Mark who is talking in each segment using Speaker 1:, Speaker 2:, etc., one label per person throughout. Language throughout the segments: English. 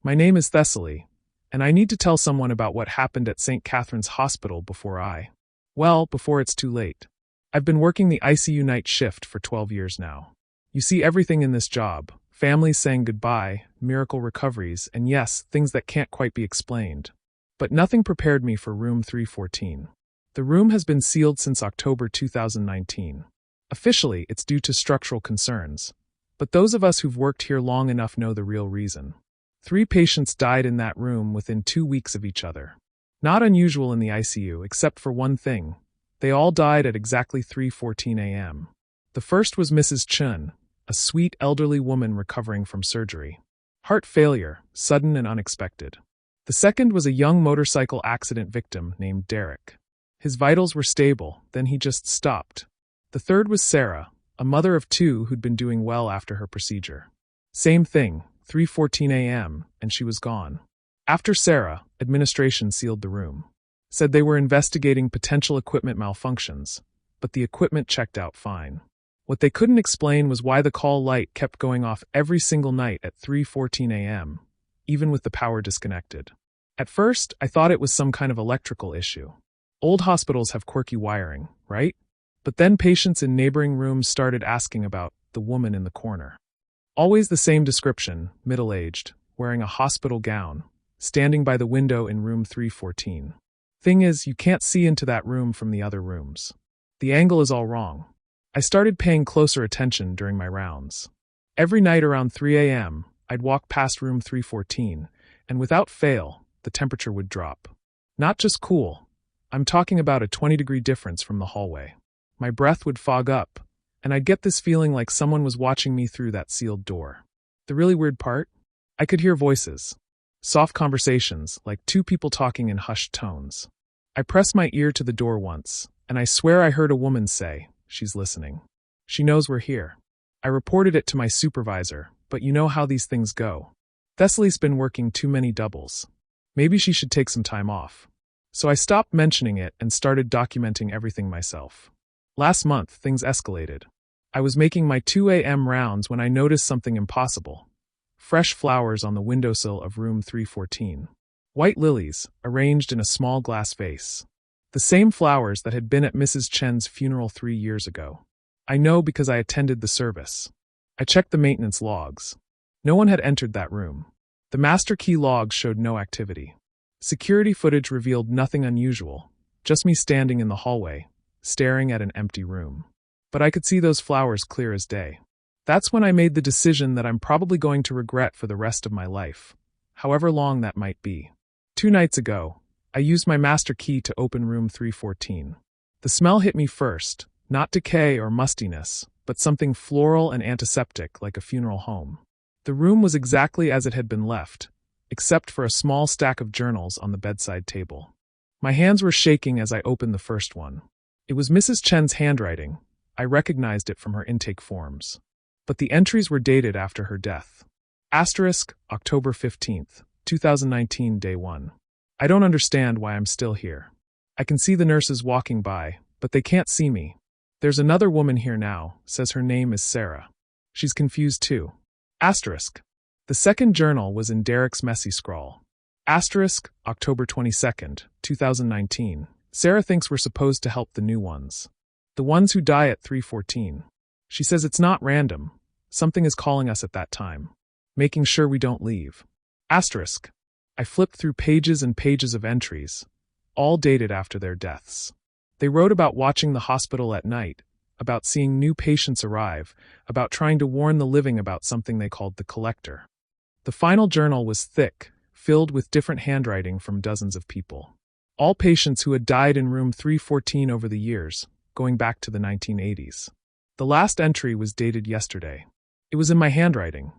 Speaker 1: My name is Thessaly, and I need to tell someone about what happened at St. Catherine's Hospital before it's too late. I've been working the ICU night shift for 12 years now. You see everything in this job: families saying goodbye, miracle recoveries, and yes, things that can't quite be explained. But nothing prepared me for room 314. The room has been sealed since October 2019. Officially, it's due to structural concerns, but those of us who've worked here long enough know the real reason. 3 patients died in that room within 2 weeks of each other. Not unusual in the ICU, except for one thing. They all died at exactly 3:14 a.m. The first was Mrs. Chun, a sweet elderly woman recovering from surgery. Heart failure, sudden and unexpected. The second was a young motorcycle accident victim named Derek. His vitals were stable, then he just stopped. The third was Sarah, a mother of 2 who'd been doing well after her procedure. Same thing, 3:14 a.m., and she was gone. After Sarah, administration sealed the room. Said they were investigating potential equipment malfunctions, but the equipment checked out fine. What they couldn't explain was why the call light kept going off every single night at 3:14 a.m., even with the power disconnected. At first, I thought it was some kind of electrical issue. Old hospitals have quirky wiring, right? But then patients in neighboring rooms started asking about the woman in the corner. Always the same description: middle-aged, wearing a hospital gown, standing by the window in room 314. Thing is, you can't see into that room from the other rooms. The angle is all wrong. I started paying closer attention during my rounds. Every night around 3 a.m., I'd walk past room 314, and without fail, the temperature would drop. Not just cool. I'm talking about a 20-degree difference from the hallway. My breath would fog up, and I'd get this feeling like someone was watching me through that sealed door. The really weird part? I could hear voices. Soft conversations, like 2 people talking in hushed tones. I pressed my ear to the door once, and I swear I heard a woman say, "She's listening. She knows we're here." I reported it to my supervisor, but you know how these things go. Thessaly's been working too many doubles. Maybe she should take some time off. So I stopped mentioning it and started documenting everything myself. Last month, things escalated. I was making my 2 a.m. rounds when I noticed something impossible. Fresh flowers on the windowsill of room 314. White lilies, arranged in a small glass vase. The same flowers that had been at Mrs. Chen's funeral 3 years ago. I know because I attended the service. I checked the maintenance logs. No one had entered that room. The master key logs showed no activity. Security footage revealed nothing unusual, just me standing in the hallway, staring at an empty room. But I could see those flowers clear as day. That's when I made the decision that I'm probably going to regret for the rest of my life, however long that might be. 2 nights ago, I used my master key to open room 314. The smell hit me first, not decay or mustiness, but something floral and antiseptic like a funeral home. The room was exactly as it had been left, except for a small stack of journals on the bedside table. My hands were shaking as I opened the first one. It was Mrs. Chen's handwriting. I recognized it from her intake forms. But the entries were dated after her death. Asterisk, October 15th, 2019, day 1. I don't understand why I'm still here. I can see the nurses walking by, but they can't see me. There's another woman here now, says her name is Sarah. She's confused too. Asterisk. The second journal was in Derek's messy scrawl. Asterisk, October 22nd, 2019. Sarah thinks we're supposed to help the new ones. The ones who die at 3:14. She says it's not random. Something is calling us at that time. Making sure we don't leave. Asterisk. I flipped through pages and pages of entries, all dated after their deaths. They wrote about watching the hospital at night, about seeing new patients arrive, about trying to warn the living about something they called the collector. The final journal was thick, filled with different handwriting from dozens of people. All patients who had died in room 314 over the years, going back to the 1980s. The last entry was dated yesterday. It was in my handwriting.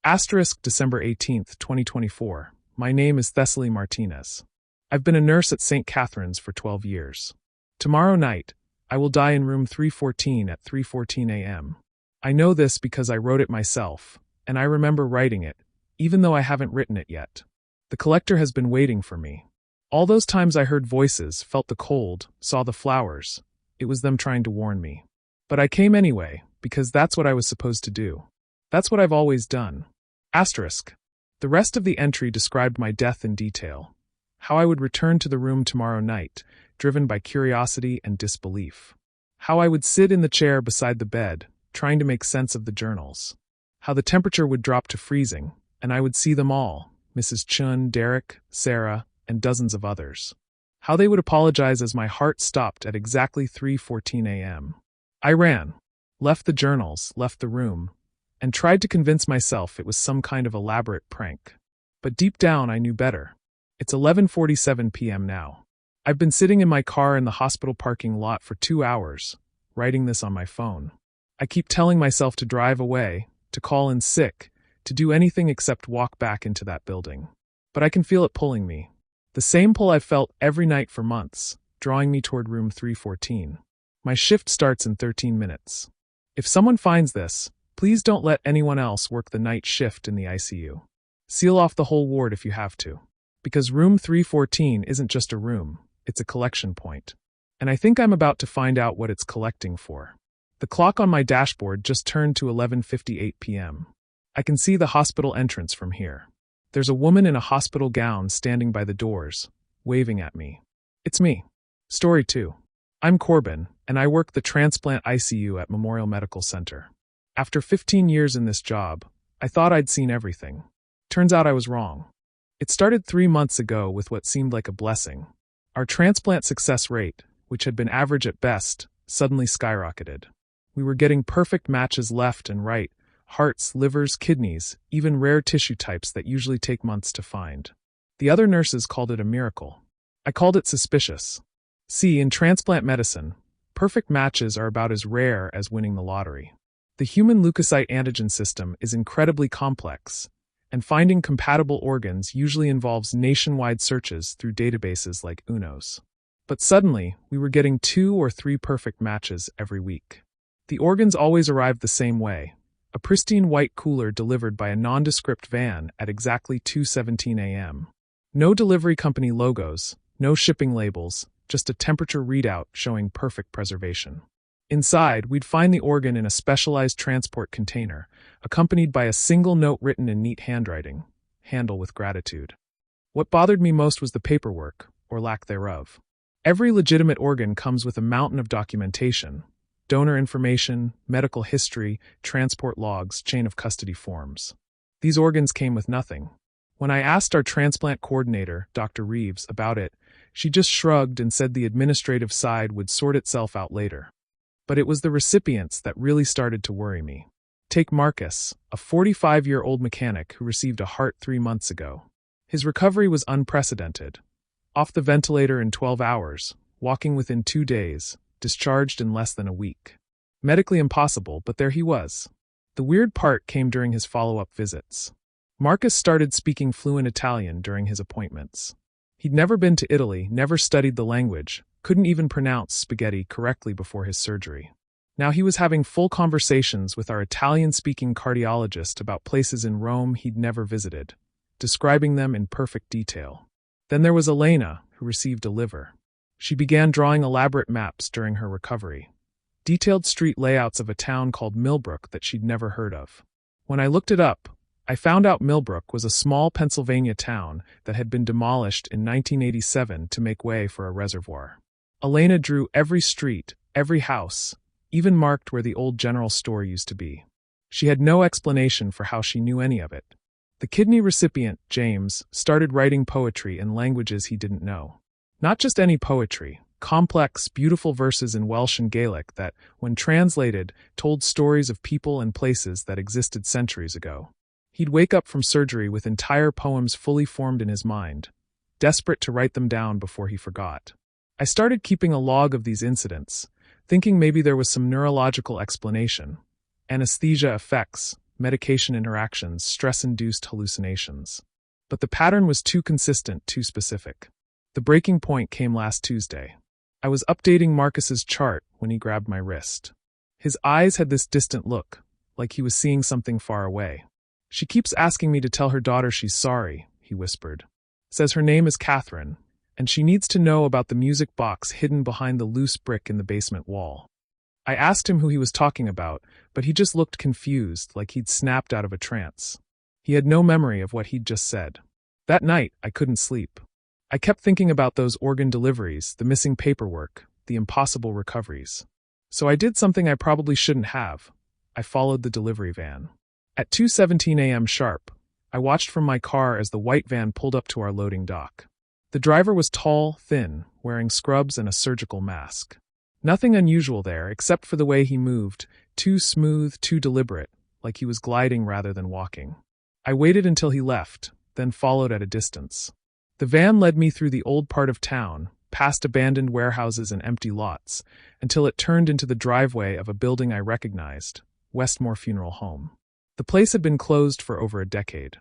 Speaker 1: Asterisk, December 18th, 2024. My name is Thessaly Martinez. I've been a nurse at St. Catherine's for 12 years. Tomorrow night, I will die in room 314 at 3:14 a.m. I know this because I wrote it myself, and I remember writing it, even though I haven't written it yet. The collector has been waiting for me. All those times I heard voices, felt the cold, saw the flowers, it was them trying to warn me. But I came anyway, because that's what I was supposed to do. That's what I've always done. Asterisk. The rest of the entry described my death in detail. How I would return to the room tomorrow night, driven by curiosity and disbelief. How I would sit in the chair beside the bed, trying to make sense of the journals. How the temperature would drop to freezing, and I would see them all, Mrs. Chun, Derek, Sarah, and dozens of others. How they would apologize as my heart stopped at exactly 3:14 a.m. I ran, left the journals, left the room, and tried to convince myself it was some kind of elaborate prank. But deep down I knew better. It's 11:47 p.m. now. I've been sitting in my car in the hospital parking lot for 2 hours, writing this on my phone. I keep telling myself to drive away, to call in sick, to do anything except walk back into that building. But I can feel it pulling me. The same pull I've felt every night for months, drawing me toward room 314. My shift starts in 13 minutes. If someone finds this, please don't let anyone else work the night shift in the ICU. Seal off the whole ward if you have to. Because room 314 isn't just a room, it's a collection point. And I think I'm about to find out what it's collecting for. The clock on my dashboard just turned to 11:58 p.m. I can see the hospital entrance from here. There's a woman in a hospital gown standing by the doors, waving at me. It's me. Story 2. I'm Corbin, and I work the transplant ICU at Memorial Medical Center. After 15 years in this job, I thought I'd seen everything. Turns out I was wrong. It started 3 months ago with what seemed like a blessing. Our transplant success rate, which had been average at best, suddenly skyrocketed. We were getting perfect matches left and right, hearts, livers, kidneys, even rare tissue types that usually take months to find. The other nurses called it a miracle. I called it suspicious. See, in transplant medicine, perfect matches are about as rare as winning the lottery. The human leukocyte antigen system is incredibly complex, and finding compatible organs usually involves nationwide searches through databases like UNOS. But suddenly, we were getting 2 or 3 perfect matches every week. The organs always arrived the same way, a pristine white cooler delivered by a nondescript van at exactly 2:17 a.m. No delivery company logos, no shipping labels, just a temperature readout showing perfect preservation. Inside, we'd find the organ in a specialized transport container, accompanied by a single note written in neat handwriting, "Handle with gratitude." What bothered me most was the paperwork, or lack thereof. Every legitimate organ comes with a mountain of documentation: donor information, medical history, transport logs, chain of custody forms. These organs came with nothing. When I asked our transplant coordinator, Dr. Reeves, about it, she just shrugged and said the administrative side would sort itself out later. But it was the recipients that really started to worry me. Take Marcus, a 45-year-old mechanic who received a heart 3 months ago. His recovery was unprecedented. Off the ventilator in 12 hours, walking within 2 days, discharged in less than a week. Medically impossible, but there he was. The weird part came during his follow-up visits. Marcus started speaking fluent Italian during his appointments. He'd never been to Italy, never studied the language, couldn't even pronounce spaghetti correctly before his surgery. Now he was having full conversations with our Italian-speaking cardiologist about places in Rome he'd never visited, describing them in perfect detail. Then there was Elena, who received a liver. She began drawing elaborate maps during her recovery, detailed street layouts of a town called Millbrook that she'd never heard of. When I looked it up, I found out Millbrook was a small Pennsylvania town that had been demolished in 1987 to make way for a reservoir. Elena drew every street, every house, even marked where the old general store used to be. She had no explanation for how she knew any of it. The kidney recipient, James, started writing poetry in languages he didn't know. Not just any poetry, complex, beautiful verses in Welsh and Gaelic that, when translated, told stories of people and places that existed centuries ago. He'd wake up from surgery with entire poems fully formed in his mind, desperate to write them down before he forgot. I started keeping a log of these incidents, thinking maybe there was some neurological explanation. Anesthesia effects, medication interactions, stress-induced hallucinations. But the pattern was too consistent, too specific. The breaking point came last Tuesday. I was updating Marcus's chart when he grabbed my wrist. His eyes had this distant look, like he was seeing something far away. "She keeps asking me to tell her daughter she's sorry," he whispered. "Says her name is Catherine, and she needs to know about the music box hidden behind the loose brick in the basement wall." I asked him who he was talking about, but he just looked confused, like he'd snapped out of a trance. He had no memory of what he'd just said. That night, I couldn't sleep. I kept thinking about those organ deliveries, the missing paperwork, the impossible recoveries. So I did something I probably shouldn't have. I followed the delivery van. At 2:17 a.m. sharp, I watched from my car as the white van pulled up to our loading dock. The driver was tall, thin, wearing scrubs and a surgical mask. Nothing unusual there except for the way he moved, too smooth, too deliberate, like he was gliding rather than walking. I waited until he left, then followed at a distance. The van led me through the old part of town, past abandoned warehouses and empty lots, until it turned into the driveway of a building I recognized, Westmore Funeral Home. The place had been closed for over a decade.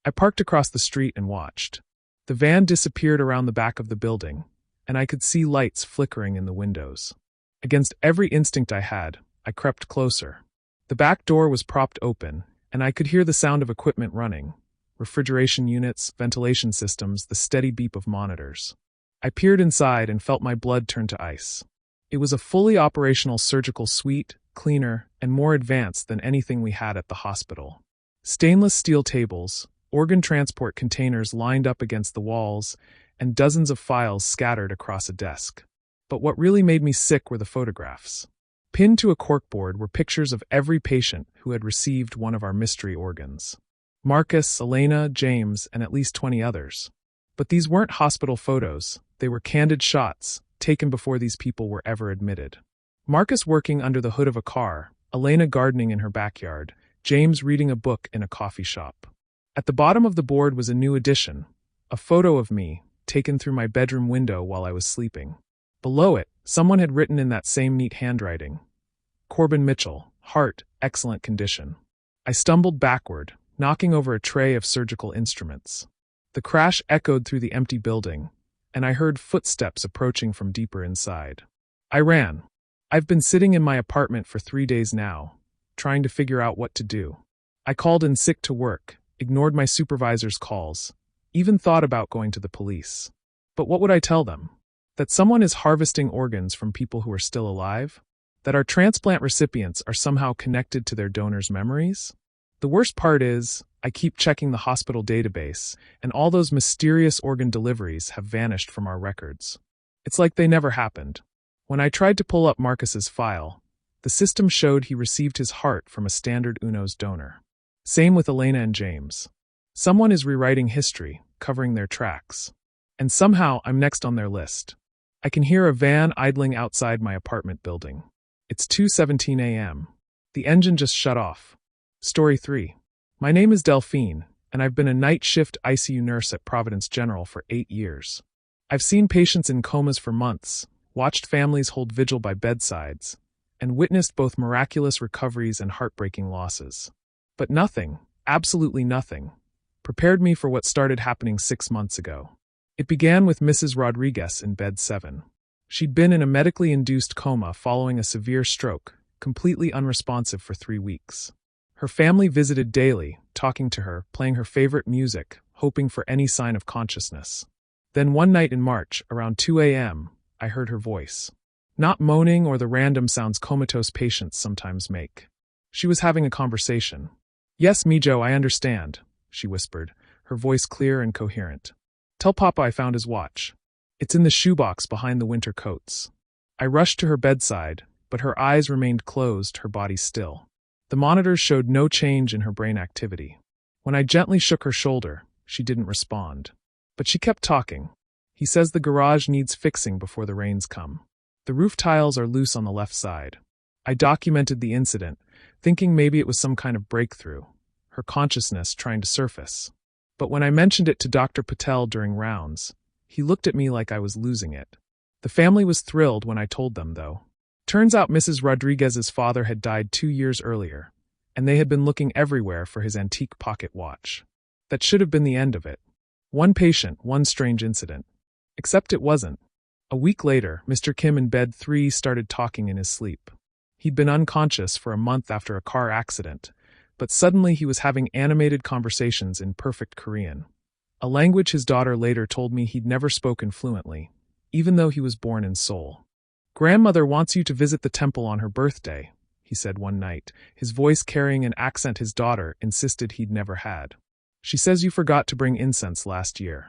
Speaker 1: I parked across the street and watched. The van disappeared around the back of the building, and I could see lights flickering in the windows. Against every instinct I had, I crept closer. The back door was propped open, and I could hear the sound of equipment running. Refrigeration units, ventilation systems, the steady beep of monitors. I peered inside and felt my blood turn to ice. It was a fully operational surgical suite, cleaner, and more advanced than anything we had at the hospital. Stainless steel tables, organ transport containers lined up against the walls, and dozens of files scattered across a desk. But what really made me sick were the photographs. Pinned to a corkboard were pictures of every patient who had received one of our mystery organs. Marcus, Elena, James, and at least 20 others. But these weren't hospital photos, they were candid shots, taken before these people were ever admitted. Marcus working under the hood of a car, Elena gardening in her backyard, James reading a book in a coffee shop. At the bottom of the board was a new addition, a photo of me, taken through my bedroom window while I was sleeping. Below it, someone had written in that same neat handwriting, Corbin Mitchell, heart, excellent condition. I stumbled backward, knocking over a tray of surgical instruments. The crash echoed through the empty building, and I heard footsteps approaching from deeper inside. I ran. I've been sitting in my apartment for 3 days now, trying to figure out what to do. I called in sick to work, ignored my supervisor's calls, even thought about going to the police. But what would I tell them? That someone is harvesting organs from people who are still alive? That our transplant recipients are somehow connected to their donors' memories? The worst part is, I keep checking the hospital database, and all those mysterious organ deliveries have vanished from our records. It's like they never happened. When I tried to pull up Marcus's file, the system showed he received his heart from a standard UNOS donor. Same with Elena and James. Someone is rewriting history, covering their tracks. And somehow I'm next on their list. I can hear a van idling outside my apartment building. It's 2:17 a.m. The engine just shut off. Story 3. My name is Delphine, and I've been a night shift ICU nurse at Providence General for 8 years. I've seen patients in comas for months, watched families hold vigil by bedsides, and witnessed both miraculous recoveries and heartbreaking losses. But nothing, absolutely nothing, prepared me for what started happening 6 months ago. It began with Mrs. Rodriguez in bed 7. She'd been in a medically induced coma following a severe stroke, completely unresponsive for 3 weeks. Her family visited daily, talking to her, playing her favorite music, hoping for any sign of consciousness. Then one night in March, around 2 a.m., I heard her voice. Not moaning or the random sounds comatose patients sometimes make. She was having a conversation. "Yes, Mijo, I understand," she whispered, her voice clear and coherent. "Tell Papa I found his watch. It's in the shoebox behind the winter coats." I rushed to her bedside, but her eyes remained closed, her body still. The monitors showed no change in her brain activity. When I gently shook her shoulder, she didn't respond. But she kept talking. "He says the garage needs fixing before the rains come. The roof tiles are loose on the left side." I documented the incident, thinking maybe it was some kind of breakthrough, her consciousness trying to surface. But when I mentioned it to Dr. Patel during rounds, he looked at me like I was losing it. The family was thrilled when I told them, though. Turns out Mrs. Rodriguez's father had died 2 years earlier, and they had been looking everywhere for his antique pocket watch. That should have been the end of it. One patient, one strange incident. Except it wasn't. A week later, Mr. Kim in bed 3 started talking in his sleep. He'd been unconscious for a month after a car accident, but suddenly he was having animated conversations in perfect Korean, a language his daughter later told me he'd never spoken fluently, even though he was born in Seoul. "Grandmother wants you to visit the temple on her birthday," he said one night, his voice carrying an accent his daughter insisted he'd never had. She says you forgot to bring incense last year.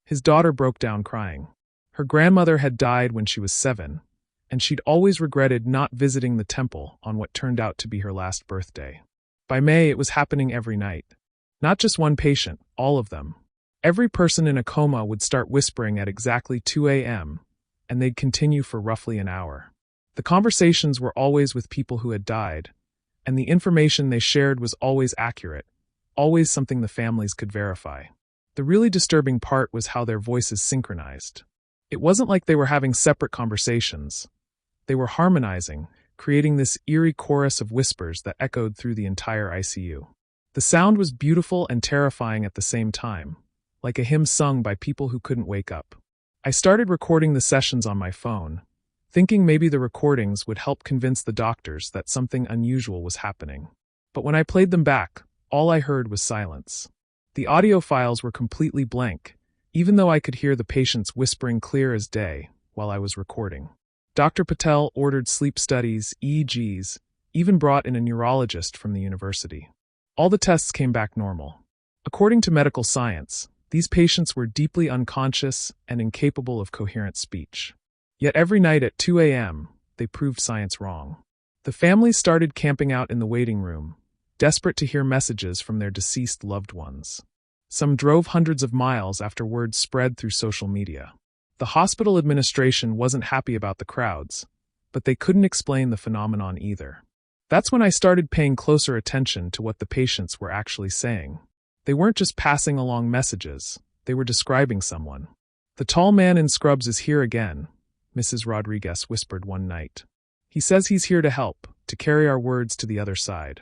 Speaker 1: His daughter broke down crying. Her grandmother had died when she was 7, and she'd always regretted not visiting the temple on what turned out to be her last birthday. By May, it was happening every night. Not just one patient, all of them. Every person in a coma would start whispering at exactly 2 a.m., and they'd continue for roughly an hour. The conversations were always with people who had died, and the information they shared was always accurate, always something the families could verify. The really disturbing part was how their voices synchronized. It wasn't like they were having separate conversations. They were harmonizing, creating this eerie chorus of whispers that echoed through the entire ICU. The sound was beautiful and terrifying at the same time, like a hymn sung by people who couldn't wake up. I started recording the sessions on my phone, thinking maybe the recordings would help convince the doctors that something unusual was happening. But when I played them back, all I heard was silence. The audio files were completely blank, even though I could hear the patients whispering clear as day while I was recording. Dr. Patel ordered sleep studies, EEGs, even brought in a neurologist from the university. All the tests came back normal. According to medical science, these patients were deeply unconscious and incapable of coherent speech. Yet every night at 2 a.m., they proved science wrong. The families started camping out in the waiting room, desperate to hear messages from their deceased loved ones. Some drove hundreds of miles after word spread through social media. The hospital administration wasn't happy about the crowds, but they couldn't explain the phenomenon either. That's when I started paying closer attention to what the patients were actually saying. They weren't just passing along messages, they were describing someone. "The tall man in scrubs is here again," Mrs. Rodriguez whispered one night. "He says he's here to help, to carry our words to the other side."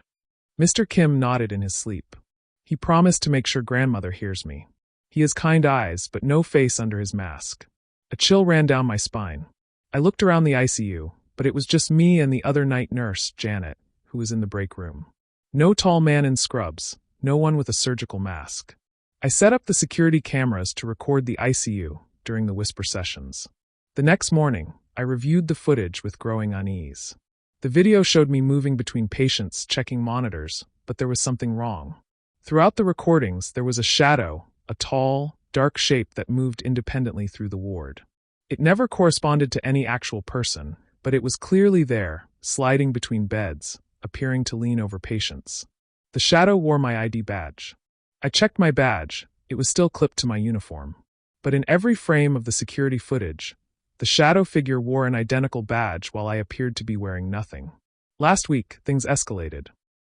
Speaker 1: Mr. Kim nodded in his sleep. He promised to make sure grandmother hears me. He has kind eyes, but no face under his mask. A chill ran down my spine. I looked around the ICU, but it was just me and the other night nurse, Janet, who was in the break room. No tall man in scrubs, no one with a surgical mask. I set up the security cameras to record the ICU during the whisper sessions. The next morning, I reviewed the footage with growing unease. The video showed me moving between patients, checking monitors, but there was something wrong. Throughout the recordings, there was a shadow, a tall, dark shape that moved independently through the ward. It never corresponded to any actual person, but it was clearly there, sliding between beds, appearing to lean over patients. The shadow wore my ID badge. I checked my badge, it was still clipped to my uniform. But in every frame of the security footage, the shadow figure wore an identical badge while I appeared to be wearing nothing. Last week, things escalated.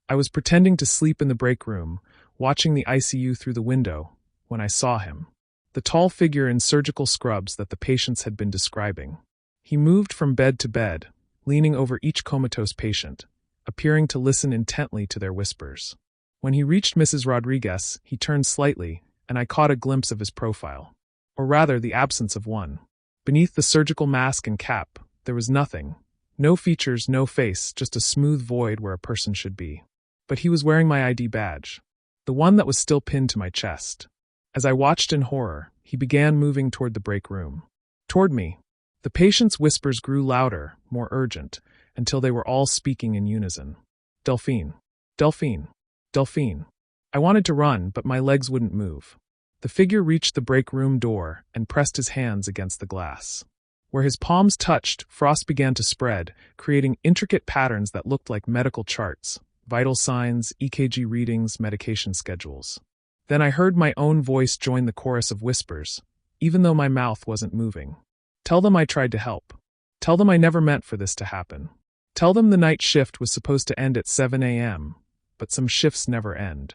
Speaker 1: I was pretending to sleep in the break room, watching the ICU through the window, when I saw him. The tall figure in surgical scrubs that the patients had been describing. He moved from bed to bed, leaning over each comatose patient, appearing to listen intently to their whispers. When he reached Mrs. Rodriguez, he turned slightly, and I caught a glimpse of his profile. Or rather, the absence of one. Beneath the surgical mask and cap, there was nothing. No features, no face, just a smooth void where a person should be. But he was wearing my ID badge. The one that was still pinned to my chest. As I watched in horror, he began moving toward the break room. Toward me. The patient's whispers grew louder, more urgent, until they were all speaking in unison. "Delphine. Delphine. Delphine." I wanted to run, but my legs wouldn't move. The figure reached the break room door and pressed his hands against the glass. Where his palms touched, frost began to spread, creating intricate patterns that looked like medical charts, vital signs, EKG readings, medication schedules. Then I heard my own voice join the chorus of whispers, even though my mouth wasn't moving. "Tell them I tried to help. Tell them I never meant for this to happen. Tell them the night shift was supposed to end at 7 a.m., but some shifts never end."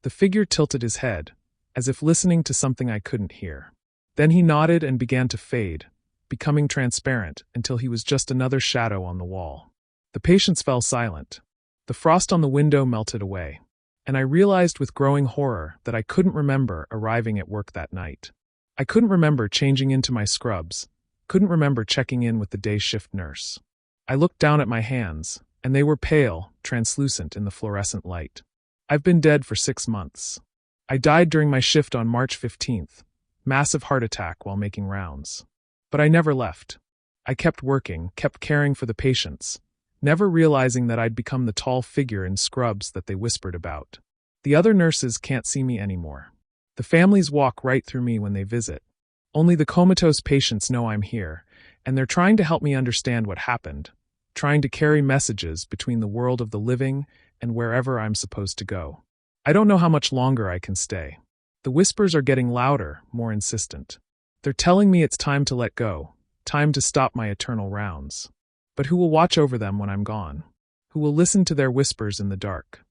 Speaker 1: The figure tilted his head, as if listening to something I couldn't hear. Then he nodded and began to fade, becoming transparent until he was just another shadow on the wall. The patients fell silent. The frost on the window melted away, and I realized with growing horror that I couldn't remember arriving at work that night. I couldn't remember changing into my scrubs, couldn't remember checking in with the day shift nurse. I looked down at my hands, and they were pale, translucent in the fluorescent light. I've been dead for 6 months. I died during my shift on March 15th, massive heart attack while making rounds. But I never left. I kept working, kept caring for the patients, never realizing that I'd become the tall figure in scrubs that they whispered about. The other nurses can't see me anymore. The families walk right through me when they visit. Only the comatose patients know I'm here, and they're trying to help me understand what happened, trying to carry messages between the world of the living and wherever I'm supposed to go. I don't know how much longer I can stay. The whispers are getting louder, more insistent. They're telling me it's time to let go, time to stop my eternal rounds. But who will watch over them when I'm gone? Who will listen to their whispers in the dark?